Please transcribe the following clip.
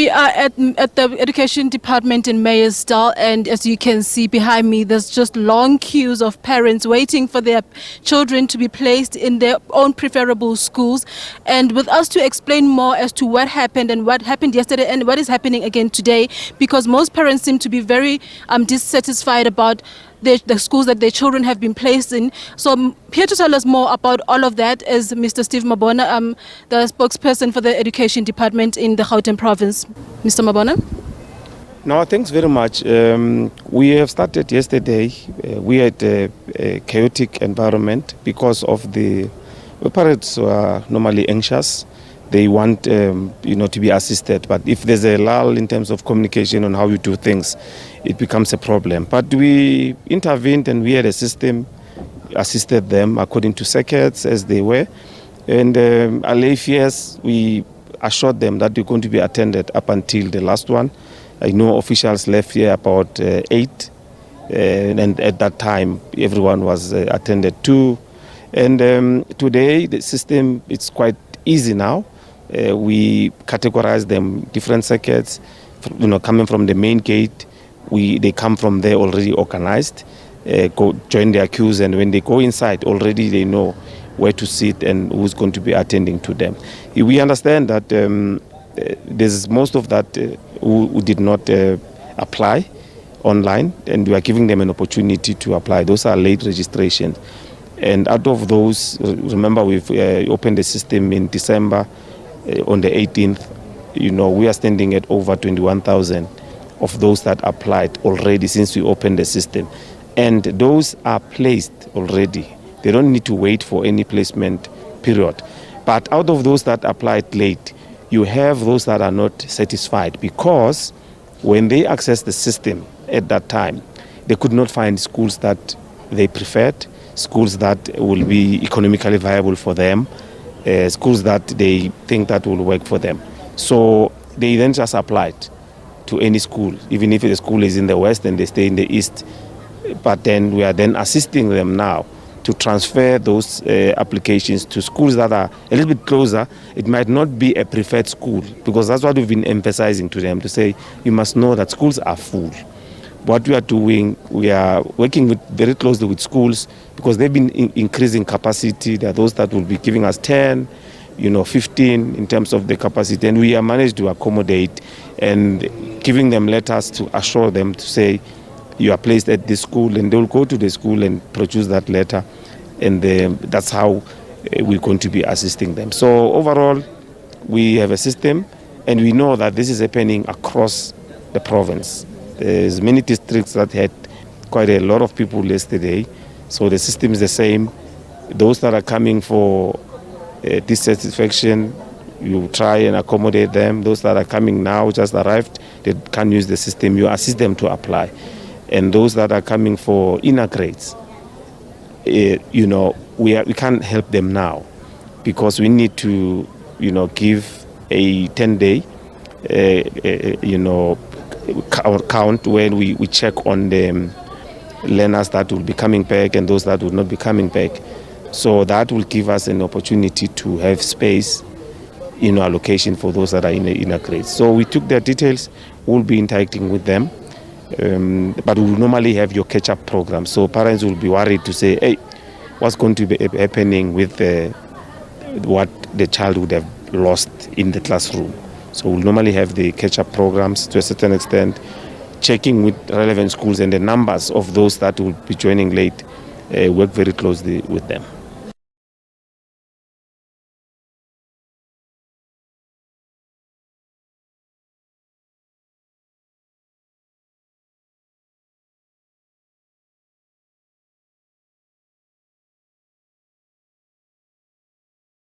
We are at the Education Department in Meyersdal, and as you can see behind me, there's just long queues of parents waiting for their children to be placed in their own preferable schools. And with us to explain more as to what happened and what happened yesterday and what is happening again today, because most parents seem to be very dissatisfied about the schools that their children have been placed in. So here to tell us more about all of that is Mr. Steve Mabona, the spokesperson for the Education Department in the Gauteng province. Mr. Mabona? No, thanks very much. We have started yesterday. We had a chaotic environment because of the parents are normally anxious. They want to be assisted, but if there's a lull in terms of communication on how you do things, it becomes a problem. But we intervened and we had a system, assisted them according to circuits as they were. And allay fears, we assured them that they're going to be attended up until the last one. I know officials left here about 8, and at that time everyone was attended to. And today the system is quite easy now. We categorize them different circuits, coming from the main gate. They come from there already organized, go join their queues, and when they go inside, already they know where to sit and who's going to be attending to them. We understand that there's most of that who did not apply online, and we are giving them an opportunity to apply. Those are late registrations. And out of those, remember we've opened the system in December on the 18th. We are standing at over 21,000 of those that applied already since we opened the system. And those are placed already. They don't need to wait for any placement period. But out of those that applied late, you have those that are not satisfied because when they access the system at that time, they could not find schools that they preferred, schools that will be economically viable for them, schools that they think that will work for them. So they then just applied to any school, even if the school is in the west and they stay in the east. But then we are then assisting them now to transfer those applications to schools that are a little bit closer. It might not be a preferred school, because that's what we've been emphasizing to them, to say you must know that schools are full. What we are doing, we are working very closely with schools because they've been increasing capacity. There are those that will be giving us 10, 15 in terms of the capacity, and we have managed to accommodate and giving them letters to assure them to say you are placed at this school, and they will go to the school and produce that letter, and that's how we're going to be assisting them. So overall, we have a system, and we know that this is happening across the province. There's many districts that had quite a lot of people yesterday, so the system is the same. Those that are coming for dissatisfaction, you try and accommodate them. Those that are coming now, just arrived, they can't use the system, you assist them to apply. And those that are coming for inner grades, we can't help them now because we need to, give a 10-day, count when we check on the learners that will be coming back and those that will not be coming back. So that will give us an opportunity to have space in our location for those that are in the inner grades. So we took their details, we'll be interacting with them. But we will normally have your catch-up program. So parents will be worried to say, hey, what's going to be happening with what the child would have lost in the classroom. So we'll normally have the catch-up programs to a certain extent, checking with relevant schools and the numbers of those that will be joining late, work very closely with them.